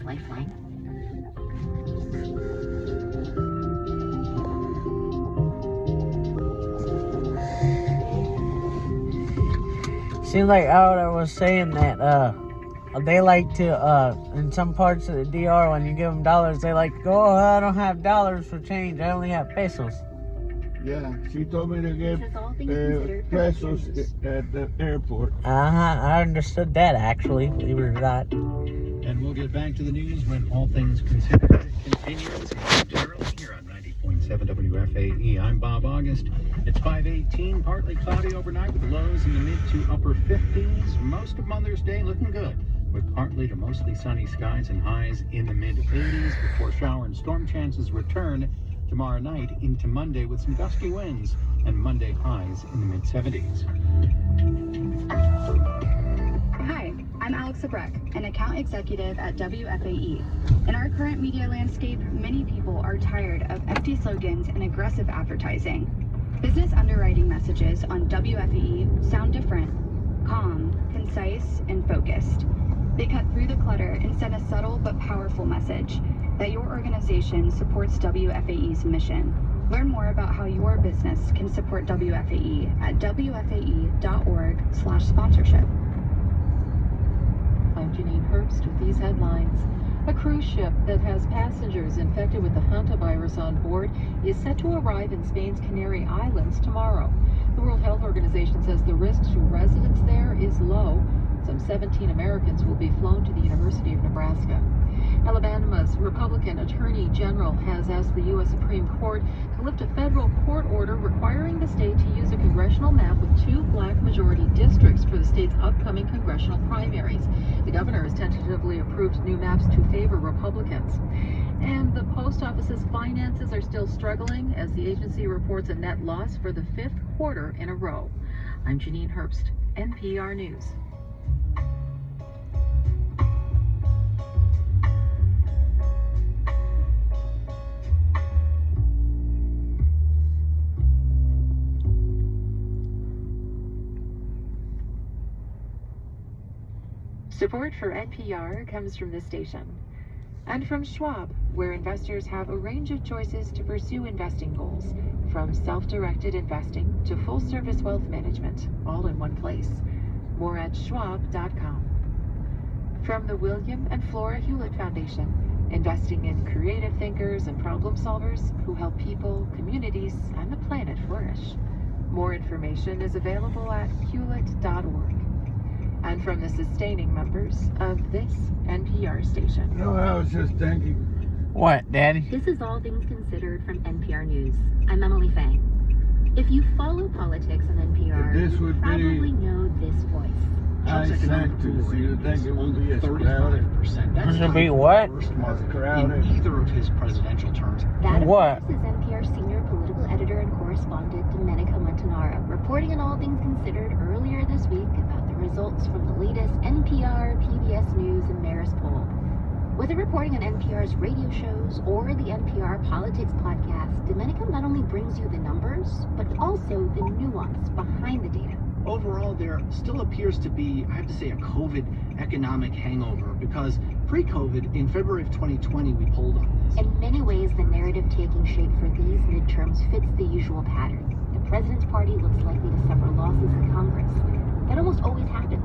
Lifeline. Seems like Alda was saying that they like to in some parts of the DR, when you give them dollars, they like to go, oh, I don't have dollars for change, I only have pesos. Yeah, she told me to get pesos at the airport. I understood that, actually, believe it or not. And we'll get back to the news when All Things Considered continues momentarily here on 90.7 WFAE. I'm Bob August. It's 5:18, partly cloudy overnight with lows in the mid to upper 50s. Most of Mother's Day looking good, with partly to mostly sunny skies and highs in the mid 80s before shower and storm chances return tomorrow night into Monday with some gusty winds and Monday highs in the mid 70s. Hi, I'm Alexa Breck, an account executive at WFAE. In our current media landscape, many people are tired of empty slogans and aggressive advertising. Business underwriting messages on WFAE sound different, calm, concise, and focused. They cut through the clutter and send a subtle but powerful message that your organization supports WFAE's mission. Learn more about how your business can support WFAE at wfae.org/sponsorship. I'm Janine Herbst with these headlines. A cruise ship that has passengers infected with the hantavirus on board is set to arrive in Spain's Canary Islands tomorrow. The World Health Organization says the risk to residents there is low. Some 17 Americans will be flown to the University of Nebraska. Alabama's Republican Attorney General has asked the U.S. Supreme Court to lift a federal court order requiring the state to use a congressional map with 2 black majority districts for the state's upcoming congressional primaries. The governor has tentatively approved new maps to favor Republicans. And the post office's finances are still struggling as the agency reports a net loss for the 5th quarter in a row. I'm Janine Herbst, NPR News. Support for NPR comes from this station and from Schwab, where investors have a range of choices to pursue investing goals, from self-directed investing to full-service wealth management, all in one place. More at schwab.com. From the William and Flora Hewlett Foundation, investing in creative thinkers and problem solvers who help people, communities, and the planet flourish. More information is available at hewlett.org. And from the sustaining members of this NPR station. You know, I was just thinking. What, Daddy? This is All Things Considered from NPR News. I'm Emily Fang. If you follow politics on NPR, This you would probably be know this voice. I think to you think it will be as crowded. 35%. It's gonna be what? As crowded. In either of his presidential terms. That, of What? course, is NPR senior political editor and correspondent Domenica Montanaro reporting on All Things Considered earlier this week about the results from the latest NPR, PBS News, and Marist poll. Whether reporting on NPR's radio shows or the NPR Politics podcast, Domenica not only brings you the numbers, but also the nuance behind the data. Overall, there still appears to be, I have to say, a COVID economic hangover, because pre-COVID, in February of 2020, we polled on this. In many ways, the narrative taking shape for these midterms fits the usual pattern. The president's party looks likely to suffer losses in Congress. That almost always happens.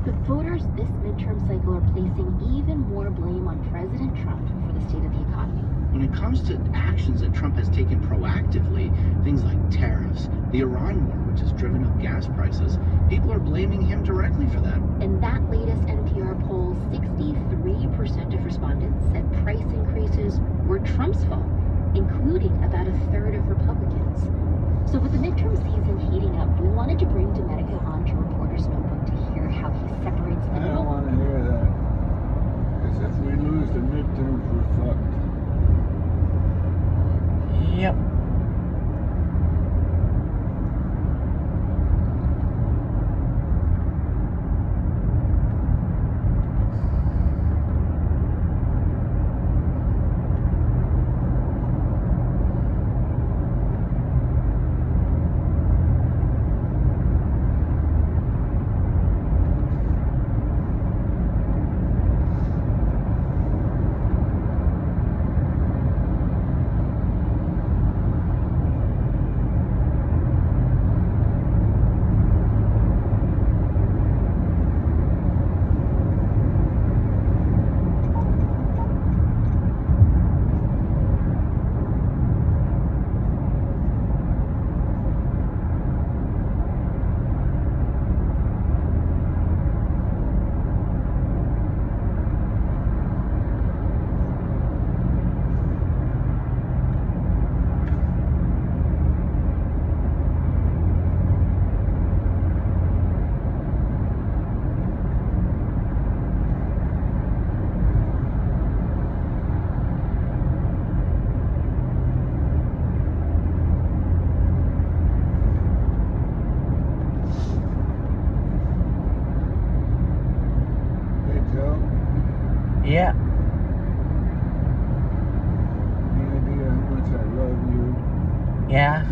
But voters this midterm cycle are placing even more blame on President Trump for the state of the economy. When it comes to actions that Trump has taken proactively, things like tariffs, the Iran war, which has driven up gas prices, people are blaming him directly for that. In that latest NPR poll, 63% of respondents said price increases were Trump's fault, including about a third of Republicans. So with the midterm season heating up, we wanted to bring Domenica on to Reporter's Notebook to hear how he separates the I don't want to hear that. Because if we lose the midterms, we're fucked. Yep. Yeah.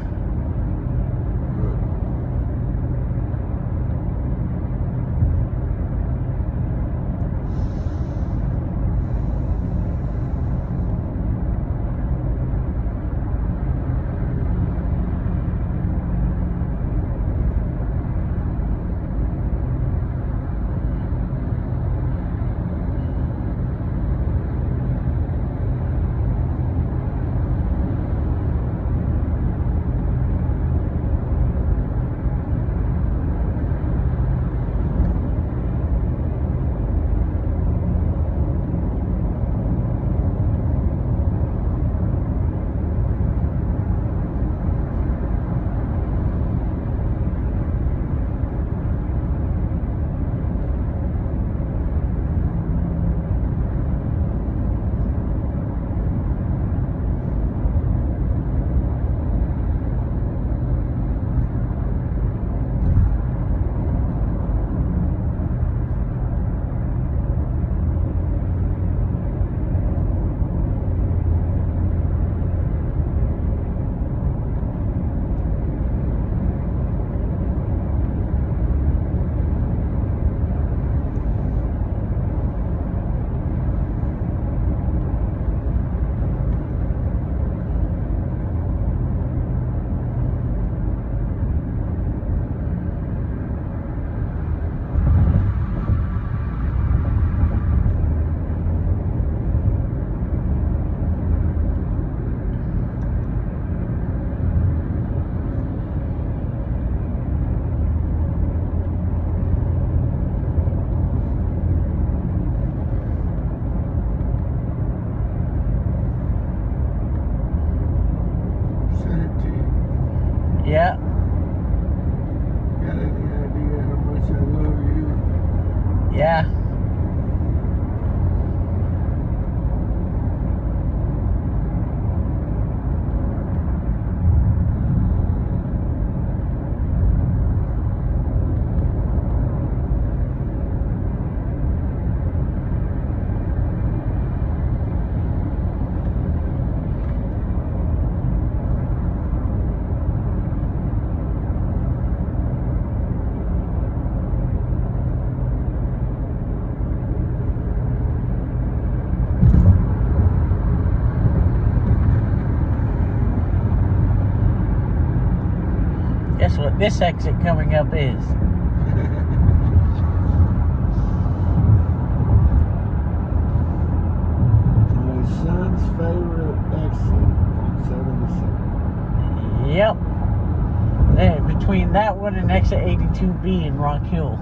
Yeah. Got any idea how much I love you? Yeah. Guess what this exit coming up is? My son's favorite exit on 77. Yep. There, between that one and exit 82B in Rock Hill.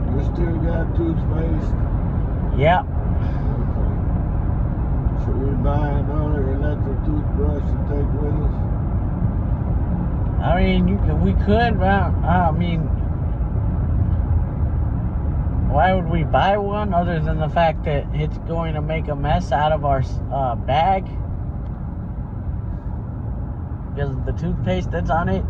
You still got toothpaste? Yep. Okay. Should we buy another electric toothbrush to take with us? I mean, we could, but I mean, why would we buy one other than the fact that it's going to make a mess out of our bag? Because of the toothpaste that's on it?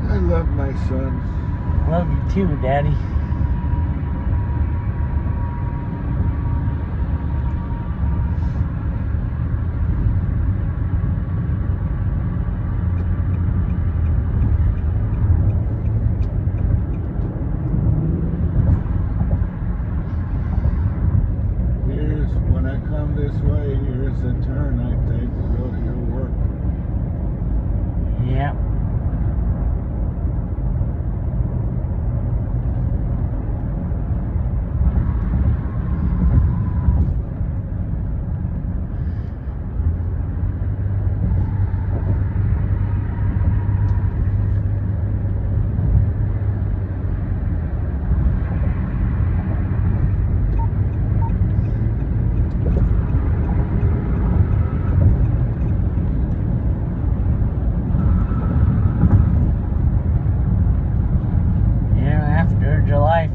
I love my son. Love you too, Daddy. When I come this way, here's the turn I take to go to your work. Yep.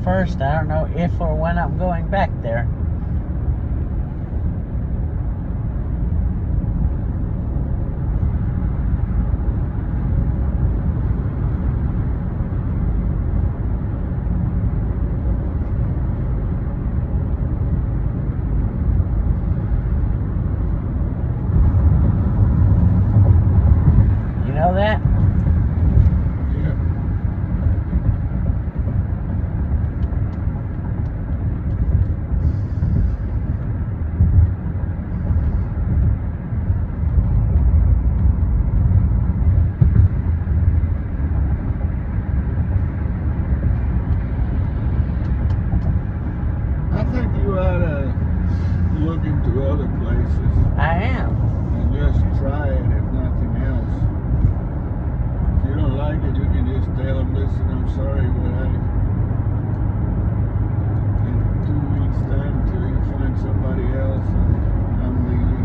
1st. I don't know if or when I'm going back there. You know that? Yeah. I think you ought to look into other places I am. and just try it, if nothing else. If you don't like it, you can just tell them, listen, I'm sorry, but in 2 weeks' time till you find somebody else, I'm leaving.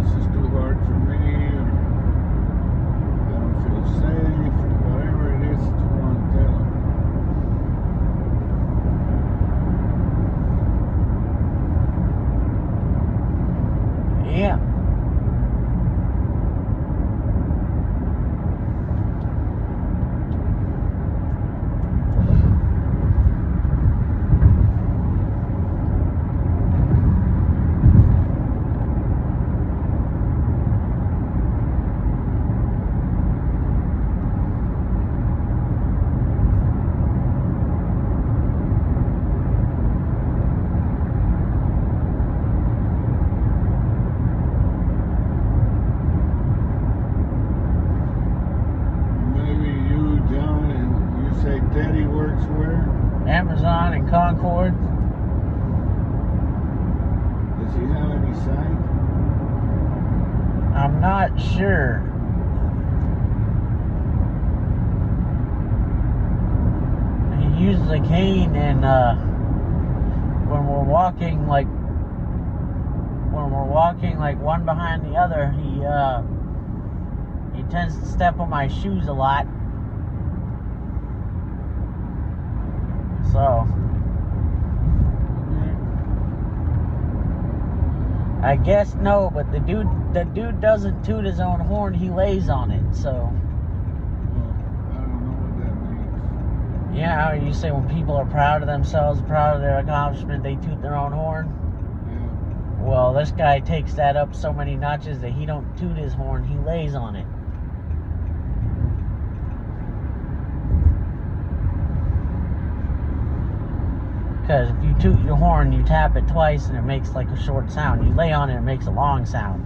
This is too hard for me, or I don't feel safe, or whatever it is that you want to tell them. Yeah. Maybe you, John, and you say Teddy works where? Amazon and Concord. Does he have any sight? I'm not sure. He uses a cane, and when we're walking like one behind the other, he tends to step on my shoes a lot. So I guess no, but the dude doesn't toot his own horn, he lays on it. So Well, I don't know what that means. yeah, how you say when people are proud of themselves, proud of their accomplishment, they toot their own horn. Yeah. Well, this guy takes that up so many notches that he don't toot his horn, he lays on it. Because if you toot your horn, you tap it twice and it makes like a short sound. You lay on it, it makes a long sound.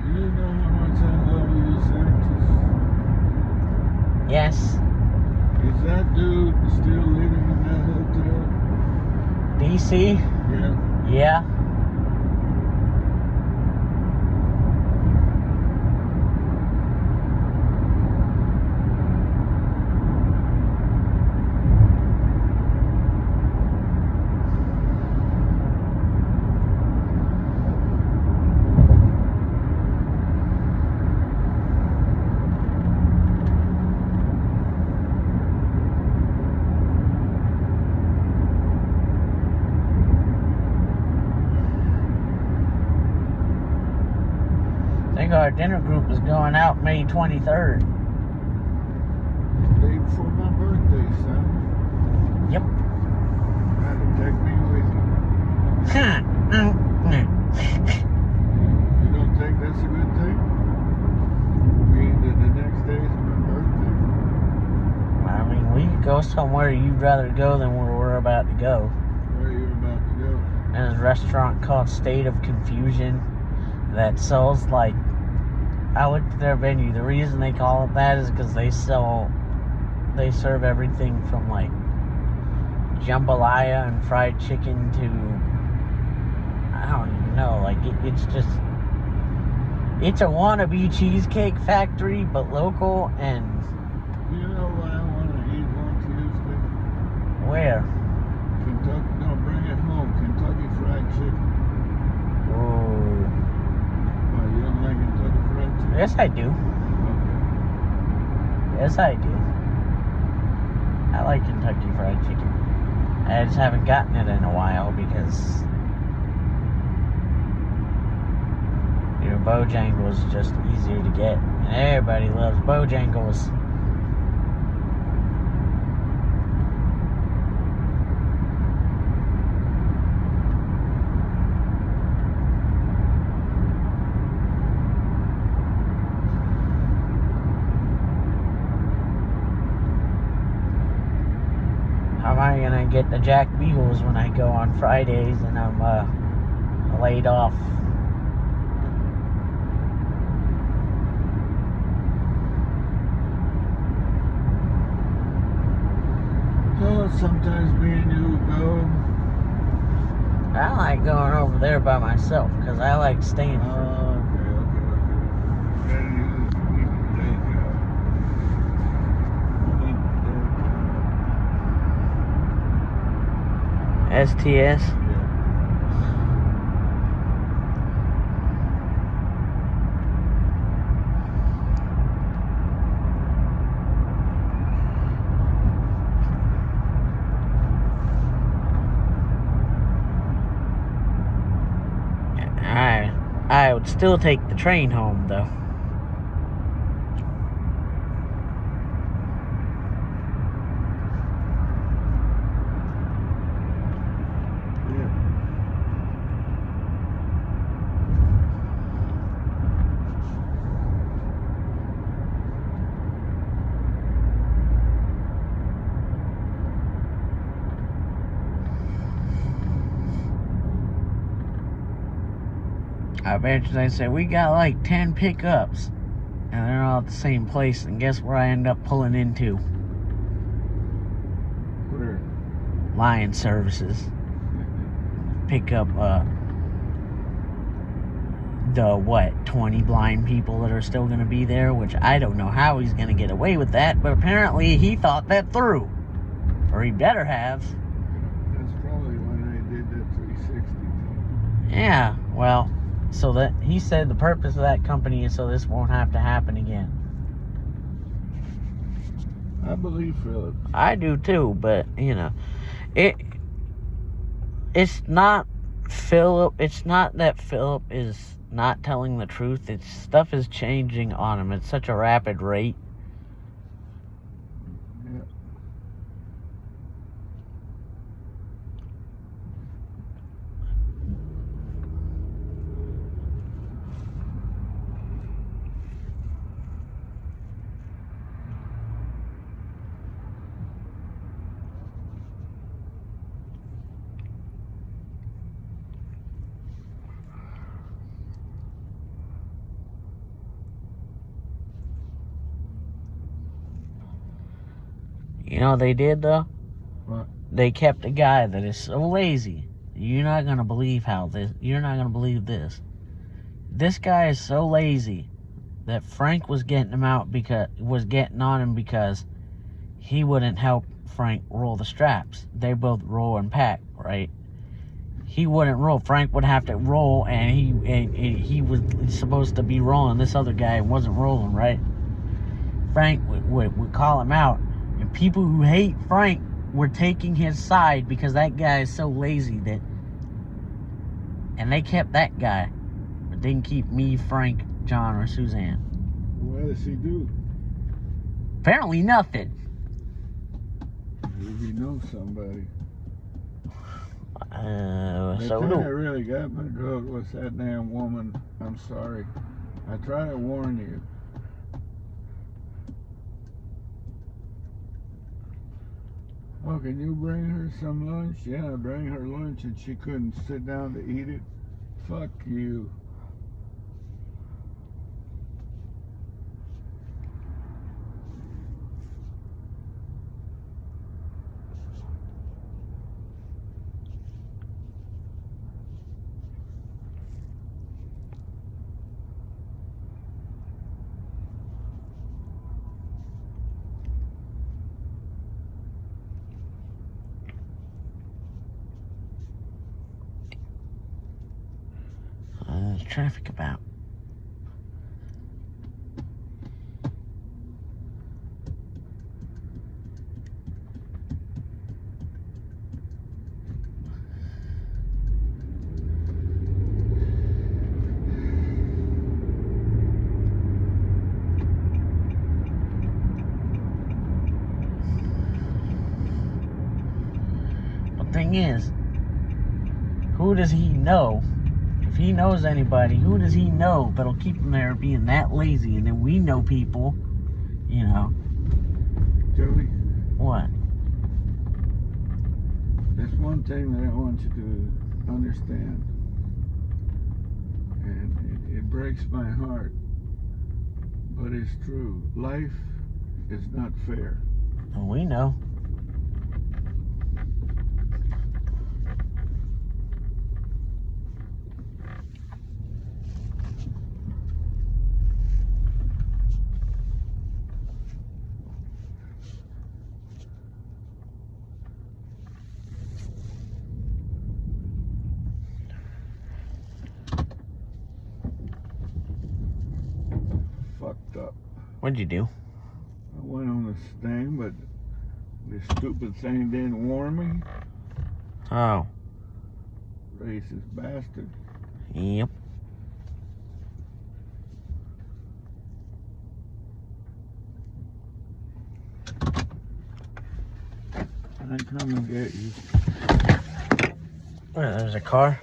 You know how much I love you, Sanchez. Yes, Is that dude still living in that hotel? DC? Yeah. Yeah. I think our dinner group is going out May 23rd. Day before my birthday, son. Yep. Had to take me with you. You don't think that's a good thing? Being that the next day is my birthday. I mean, we go somewhere you'd rather go than where we're about to go. Where are you about to go? There's a restaurant called State of Confusion that sells, like, I looked at their menu. The reason they call it that is because they serve everything from, like, jambalaya and fried chicken to, I don't even know, like, it's just, it's a wannabe cheesecake factory, but local. And You know what I want to eat on Tuesday? where? Kentucky, no, bring it home. Kentucky Fried Chicken. Oh, Why, you don't like Kentucky Fried Chicken? yes I do. Okay. Yes I do. I like Kentucky Fried Chicken. I just haven't gotten it in a while because, you know, Bojangles is just easier to get. And everybody loves Bojangles. How am I gonna get the Jack Beagles when I go on Fridays and I'm laid off? So sometimes me and you go. I like going over there by myself because I like staying for. Okay. Then you need to take STS. yeah. I would still take the train home though. I bet you they say we got like 10 pickups and they're all at the same place, and guess where I end up pulling into? Where? Lion Services. Pick up the 20 blind people that are still gonna be there, which I don't know how he's gonna get away with that, but apparently he thought that through. Or he better have. That's probably when I did that 360. Yeah, well, so that he said the purpose of that company is so this won't have to happen again. I believe Philip. I do too, but you know, it's not Philip. It's not that Philip is not telling the truth. It's stuff is changing on him at such a rapid rate. Yeah. You know what they did though? What? They kept a guy that is so lazy. You're not gonna believe You're not gonna believe this. This guy is so lazy that Frank was getting on him because he wouldn't help Frank roll the straps. They both roll and pack, right? He wouldn't roll. Frank would have to roll, and he was supposed to be rolling. This other guy wasn't rolling, right? Frank would call him out, and people who hate Frank were taking his side because that guy is so lazy and they kept that guy, but didn't keep me, Frank, John, or Suzanne. What does he do? Apparently nothing. Maybe he knows somebody. They So kind of do. really got my goat was that damn woman. I'm sorry. I try to warn you. Oh, can you bring her some lunch? Yeah, bring her lunch and she couldn't sit down to eat it. Fuck you. There's traffic about. The thing is, who does he know? If he knows anybody, who does he know that'll keep him there being that lazy? And then we know people, you know. Joey, What? there's one thing that I want you to understand. And it breaks my heart. But it's true. Life is not fair. Well, we know. Fucked up. What'd you do? I went on this thing, but this stupid thing didn't warn me. Oh. Racist bastard. Yep. I come and get you. There's a car.